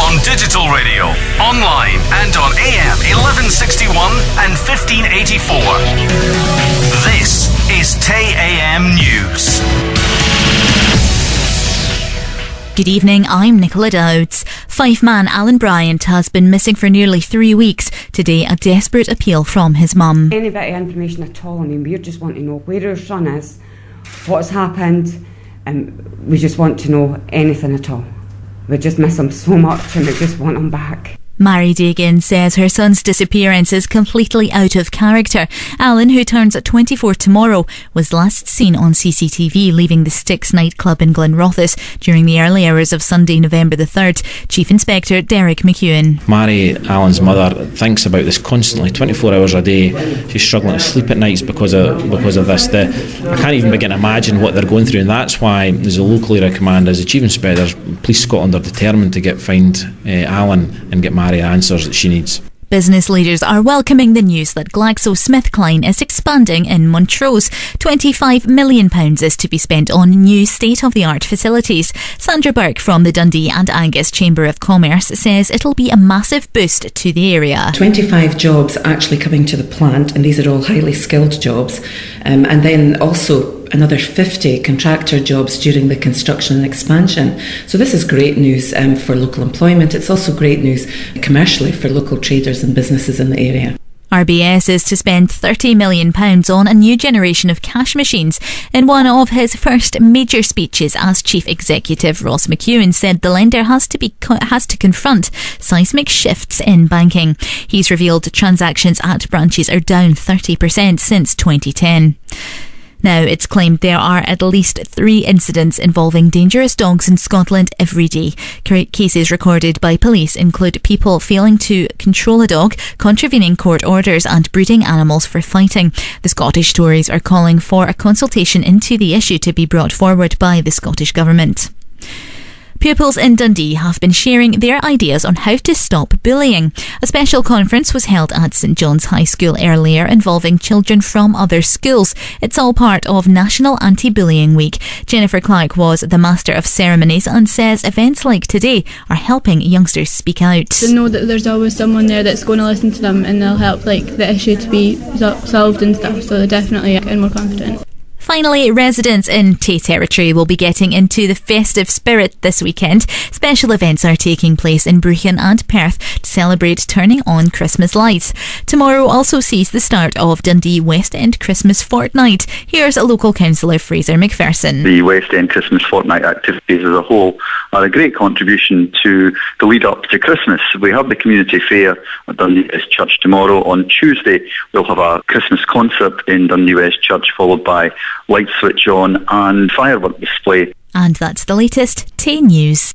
On digital radio, online and on AM 1161 and 1584. This is Tay AM News. Good evening, I'm Nicola Dowds. Fife-man Alan Bryant has been missing for nearly 3 weeks. Today, a desperate appeal from his mum. Any bit of information at all, we just want to know where our son is, what's happened, and we just want to know anything at all. We just miss him so much and we just want him back. Mary Dagan says her son's disappearance is completely out of character. Alan, who turns 24 tomorrow, was last seen on CCTV leaving the Styx nightclub in Glenrothes during the early hours of Sunday, November the 3rd. Chief Inspector Derek McEwen. Mary, Alan's mother, thinks about this constantly, 24 hours a day. She's struggling to sleep at nights because of this. I can't even begin to imagine what they're going through, and that's why, as a local area commander, as a Chief Inspector, Police Scotland are determined to find Alan and get Mary answers that she needs. Business leaders are welcoming the news that GlaxoSmithKline is expanding in Montrose. £25 million is to be spent on new state-of-the-art facilities. Sandra Burke from the Dundee and Angus Chamber of Commerce says it'll be a massive boost to the area. 25 jobs actually coming to the plant, and these are all highly skilled jobs. And then also another 50 contractor jobs during the construction and expansion. So this is great news for local employment. It's also great news commercially for local traders and businesses in the area. RBS is to spend £30 million on a new generation of cash machines. In one of his first major speeches as Chief Executive, Ross McEwen said the lender has to confront seismic shifts in banking. He's revealed transactions at branches are down 30% since 2010. Now, it's claimed there are at least 3 incidents involving dangerous dogs in Scotland every day. Cases recorded by police include people failing to control a dog, contravening court orders and breeding animals for fighting. The Scottish Tories are calling for a consultation into the issue to be brought forward by the Scottish Government. Pupils in Dundee have been sharing their ideas on how to stop bullying. A special conference was held at St John's High School earlier involving children from other schools. It's all part of National Anti-Bullying Week. Jennifer Clark was the Master of Ceremonies and says events like today are helping youngsters speak out. To know that there's always someone there that's going to listen to them and they'll help the issue to be solved and stuff, so they're definitely getting more confident. Finally, residents in Tay Territory will be getting into the festive spirit this weekend. Special events are taking place in Brechin and Perth to celebrate turning on Christmas lights. Tomorrow also sees the start of Dundee West End Christmas Fortnight. Here's a local councillor, Fraser McPherson. The West End Christmas Fortnight activities as a whole are a great contribution to the lead up to Christmas. We have the community fair at Dundee West Church tomorrow. On Tuesday, we'll have a Christmas concert in Dundee West Church, followed by light switch on and firework display. And that's the latest Tay News.